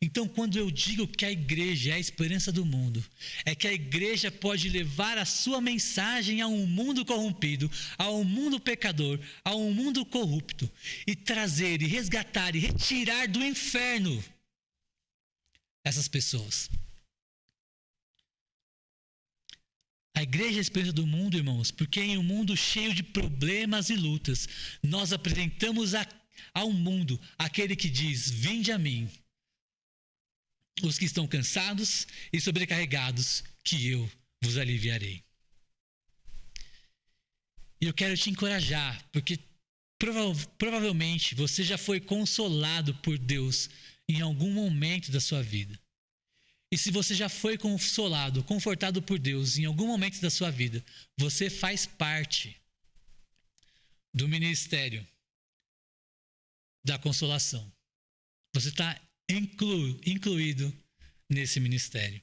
Então, quando eu digo que a igreja é a esperança do mundo, é que a igreja pode levar a sua mensagem a um mundo corrompido, a um mundo pecador, a um mundo corrupto, e trazer, e resgatar, e retirar do inferno essas pessoas. A igreja é a esperança do mundo, irmãos, porque em um mundo cheio de problemas e lutas, nós apresentamos ao mundo aquele que diz: vinde a mim, os que estão cansados e sobrecarregados, que eu vos aliviarei. E eu quero te encorajar, porque Provavelmente você já foi consolado por Deus em algum momento da sua vida. E se você já foi consolado, confortado por Deus em algum momento da sua vida, você faz parte do ministério da consolação. Você está incluído nesse ministério.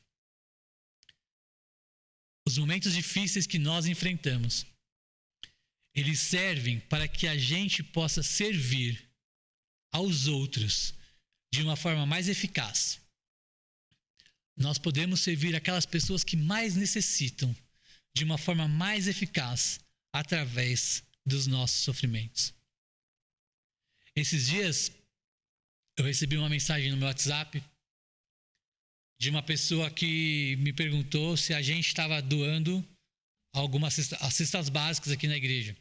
Os momentos difíceis que nós enfrentamos, eles servem para que a gente possa servir aos outros de uma forma mais eficaz. Nós podemos servir aquelas pessoas que mais necessitam de uma forma mais eficaz através dos nossos sofrimentos. Esses dias, eu recebi uma mensagem no meu WhatsApp de uma pessoa que me perguntou se a gente estava doando algumas cestas básicas aqui na igreja.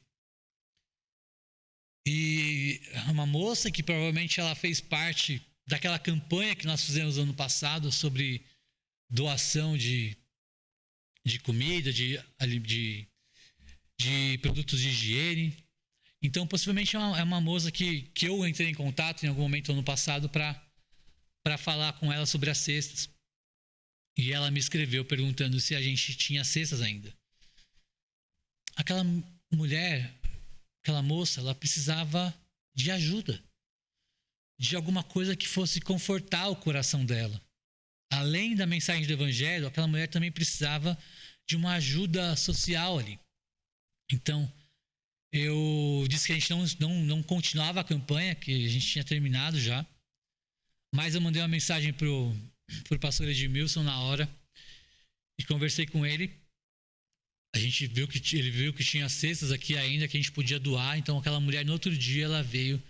E uma moça que provavelmente ela fez parte daquela campanha que nós fizemos no ano passado sobre doação de comida, de produtos de higiene. Então, possivelmente é uma moça que eu entrei em contato em algum momento no ano passado para falar com ela sobre as cestas. E ela me escreveu perguntando se a gente tinha cestas ainda. Aquela mulher, aquela moça, ela precisava de ajuda, de alguma coisa que fosse confortar o coração dela. Além da mensagem do evangelho, aquela mulher também precisava de uma ajuda social ali. Então, eu disse que a gente não continuava a campanha, que a gente tinha terminado já. Mas eu mandei uma mensagem pro pastor Edmilson na hora e conversei com ele. A gente viu que ele viu que tinha cestas aqui ainda que a gente podia doar. Então, aquela mulher, no outro dia, ela veio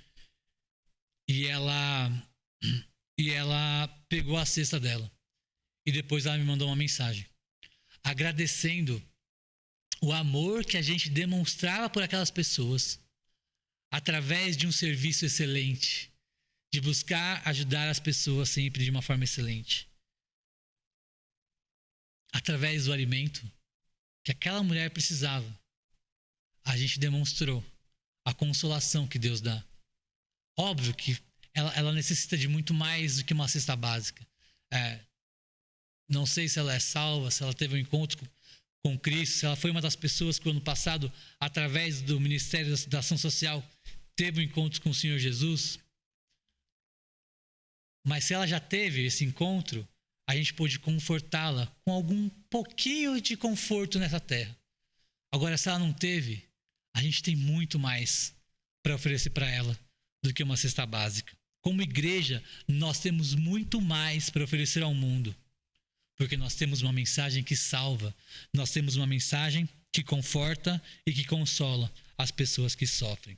e ela pegou a cesta dela. E depois ela me mandou uma mensagem agradecendo o amor que a gente demonstrava por aquelas pessoas através de um serviço excelente, de buscar ajudar as pessoas sempre de uma forma excelente. Através do alimento que aquela mulher precisava, a gente demonstrou a consolação que Deus dá. Óbvio que ela necessita de muito mais do que uma cesta básica. Não sei se ela é salva, se ela teve um encontro com Cristo, se ela foi uma das pessoas que no ano passado, através do Ministério da Ação Social, teve um encontro com o Senhor Jesus. Mas se ela já teve esse encontro, a gente pôde confortá-la com algum pouquinho de conforto nessa terra. Agora, se ela não teve, a gente tem muito mais para oferecer para ela do que uma cesta básica. Como igreja, nós temos muito mais para oferecer ao mundo. Porque nós temos uma mensagem que salva, nós temos uma mensagem que conforta e que consola as pessoas que sofrem.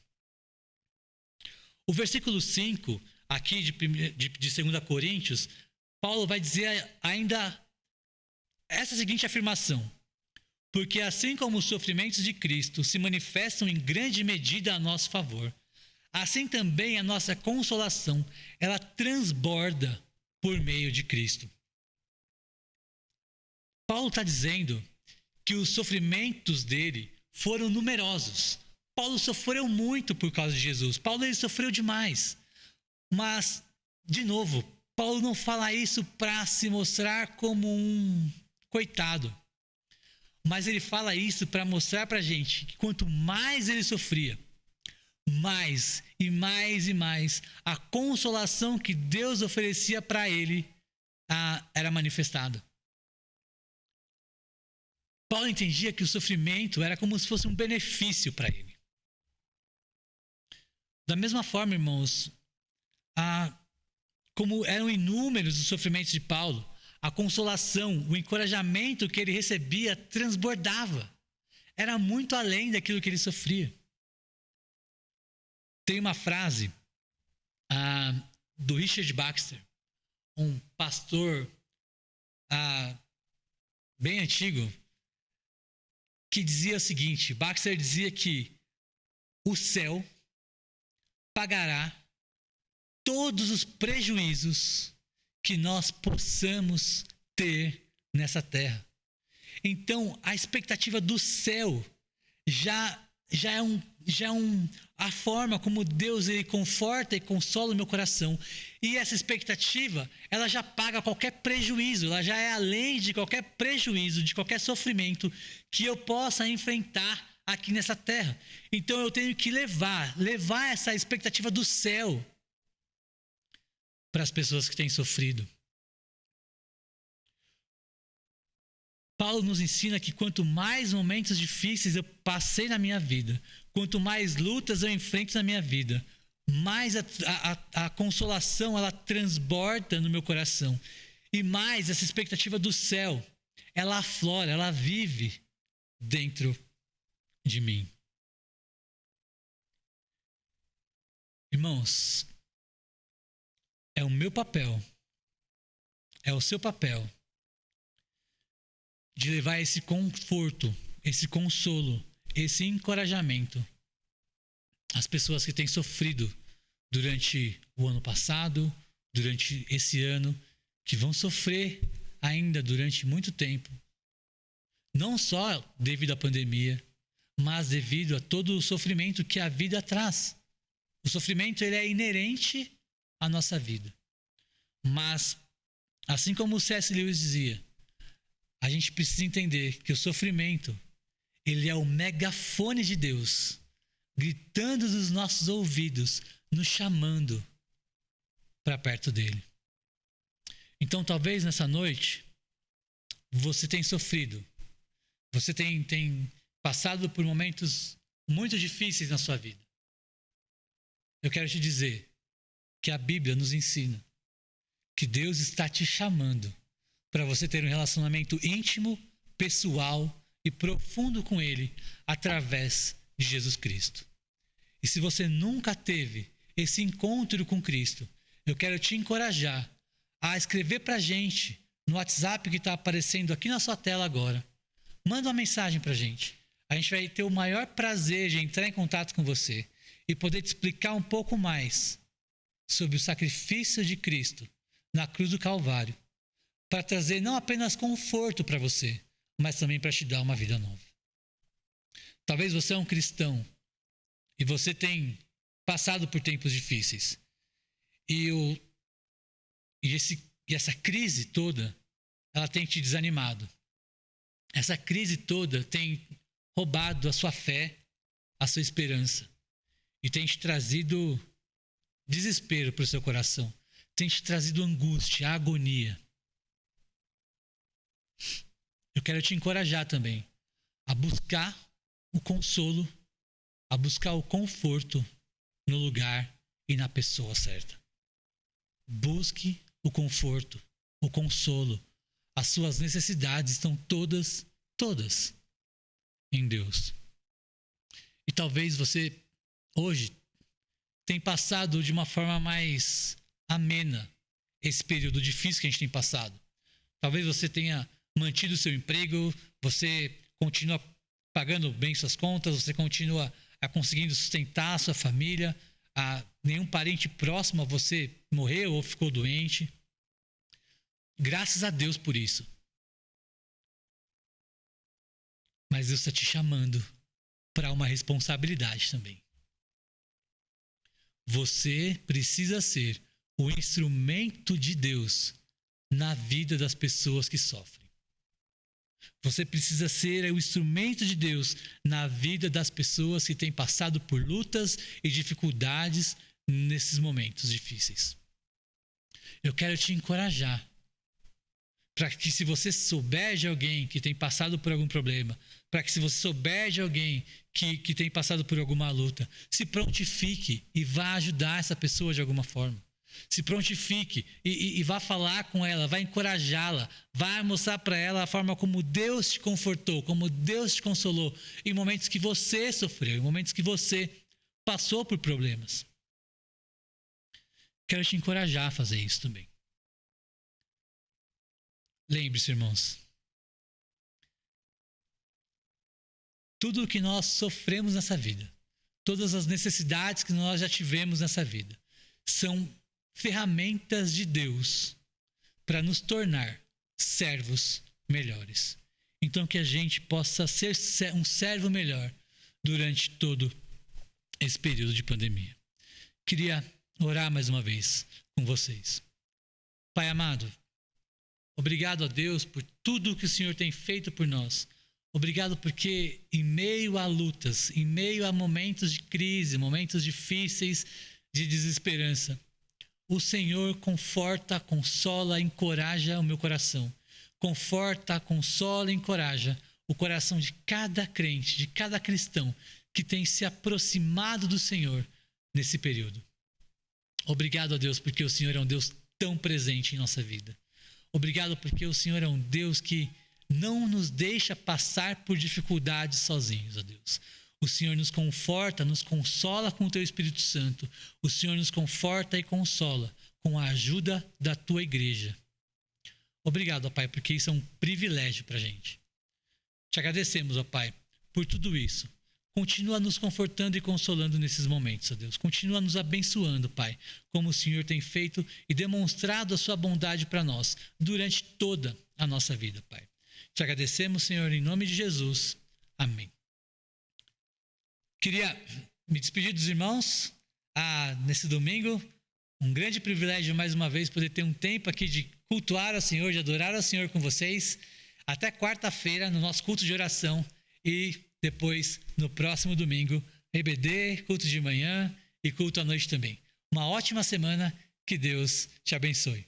O versículo 5, aqui de 2 Coríntios, Paulo vai dizer ainda essa seguinte afirmação: porque assim como os sofrimentos de Cristo se manifestam em grande medida a nosso favor, assim também a nossa consolação, ela transborda por meio de Cristo. Paulo está dizendo que os sofrimentos dele foram numerosos. Paulo sofreu muito por causa de Jesus. Paulo ele sofreu demais. Mas, de novo, Paulo não fala isso para se mostrar como um coitado. Mas ele fala isso para mostrar para a gente que quanto mais ele sofria, mais e mais e mais a consolação que Deus oferecia para ele era manifestada. Paulo entendia que o sofrimento era como se fosse um benefício para ele. Da mesma forma, irmãos, como eram inúmeros os sofrimentos de Paulo, a consolação, o encorajamento que ele recebia transbordava. Era muito além daquilo que ele sofria. Tem uma frase do Richard Baxter, um pastor bem antigo, que dizia o seguinte: Baxter dizia que o céu pagará todos os prejuízos que nós possamos ter nessa terra. Então, a expectativa do céu já a forma como Deus ele conforta e consola o meu coração. E essa expectativa, ela já paga qualquer prejuízo, ela já é além de qualquer prejuízo, de qualquer sofrimento que eu possa enfrentar aqui nessa terra. Então eu tenho que levar essa expectativa do céu para as pessoas que têm sofrido. Paulo nos ensina que quanto mais momentos difíceis eu passei na minha vida, quanto mais lutas eu enfrento na minha vida, mais a consolação ela transborda no meu coração. E mais essa expectativa do céu, ela aflora, ela vive dentro de mim. Irmãos, é o meu papel, é o seu papel de levar esse conforto, esse consolo, esse encorajamento às pessoas que têm sofrido durante o ano passado, durante esse ano, que vão sofrer ainda durante muito tempo. Não só devido à pandemia, mas devido a todo o sofrimento que a vida traz. O sofrimento ele é inerente à nossa vida. Mas, assim como o C.S. Lewis dizia, a gente precisa entender que o sofrimento, ele é o megafone de Deus, gritando nos nossos ouvidos, nos chamando para perto dele. Então, talvez nessa noite, você tenha sofrido, você tem passado por momentos muito difíceis na sua vida. Eu quero te dizer que a Bíblia nos ensina que Deus está te chamando para você ter um relacionamento íntimo, pessoal e profundo com Ele através de Jesus Cristo. E se você nunca teve esse encontro com Cristo, eu quero te encorajar a escrever para a gente no WhatsApp que está aparecendo aqui na sua tela agora. Manda uma mensagem para a gente. A gente vai ter o maior prazer de entrar em contato com você e poder te explicar um pouco mais sobre o sacrifício de Cristo na cruz do Calvário, para trazer não apenas conforto para você, mas também para te dar uma vida nova. Talvez você é um cristão e você tem passado por tempos difíceis. E essa crise toda, ela tem te desanimado. Essa crise toda tem roubado a sua fé, a sua esperança. E tem te trazido desespero para o seu coração. Tem te trazido angústia, agonia. Eu quero te encorajar também a buscar o consolo, a buscar o conforto no lugar e na pessoa certa. Busque o conforto, o consolo. As suas necessidades estão todas em Deus. E talvez você hoje tenha passado de uma forma mais amena esse período difícil que a gente tem passado. Talvez você tenha mantido o seu emprego, você continua pagando bem suas contas, você continua conseguindo sustentar a sua família, nenhum parente próximo a você morreu ou ficou doente. Graças a Deus por isso. Mas Deus está te chamando para uma responsabilidade também. Você precisa ser o instrumento de Deus na vida das pessoas que sofrem. Você precisa ser o instrumento de Deus na vida das pessoas que têm passado por lutas e dificuldades nesses momentos difíceis. Eu quero te encorajar para que, se você souber de alguém que tem passado por algum problema, para que, se você souber de alguém que tem passado por alguma luta, se prontifique e vá ajudar essa pessoa de alguma forma. Se prontifique e vá falar com ela, vá encorajá-la, vá mostrar para ela a forma como Deus te confortou, como Deus te consolou em momentos que você sofreu, em momentos que você passou por problemas. Quero te encorajar a fazer isso também. Lembre-se, irmãos, tudo o que nós sofremos nessa vida, todas as necessidades que nós já tivemos nessa vida, são ferramentas de Deus para nos tornar servos melhores. Então, que a gente possa ser um servo melhor durante todo esse período de pandemia. Queria orar mais uma vez com vocês. Pai amado, obrigado a Deus por tudo que o Senhor tem feito por nós. Obrigado porque em meio a lutas, em meio a momentos de crise, momentos difíceis de desesperança, o Senhor conforta, consola, encoraja o meu coração. Conforta, consola, encoraja o coração de cada crente, de cada cristão que tem se aproximado do Senhor nesse período. Obrigado a Deus porque o Senhor é um Deus tão presente em nossa vida. Obrigado porque o Senhor é um Deus que não nos deixa passar por dificuldades sozinhos, ó Deus. O Senhor nos conforta, nos consola com o Teu Espírito Santo. O Senhor nos conforta e consola com a ajuda da Tua igreja. Obrigado, ó Pai, porque isso é um privilégio para a gente. Te agradecemos, ó Pai, por tudo isso. Continua nos confortando e consolando nesses momentos, ó Deus. Continua nos abençoando, Pai, como o Senhor tem feito e demonstrado a sua bondade para nós durante toda a nossa vida, Pai. Te agradecemos, Senhor, em nome de Jesus. Amém. Queria me despedir dos irmãos nesse domingo. Um grande privilégio, mais uma vez, poder ter um tempo aqui de cultuar ao Senhor, de adorar ao Senhor com vocês. Até quarta-feira, no nosso culto de oração. E depois, no próximo domingo, EBD, culto de manhã e culto à noite também. Uma ótima semana. Que Deus te abençoe.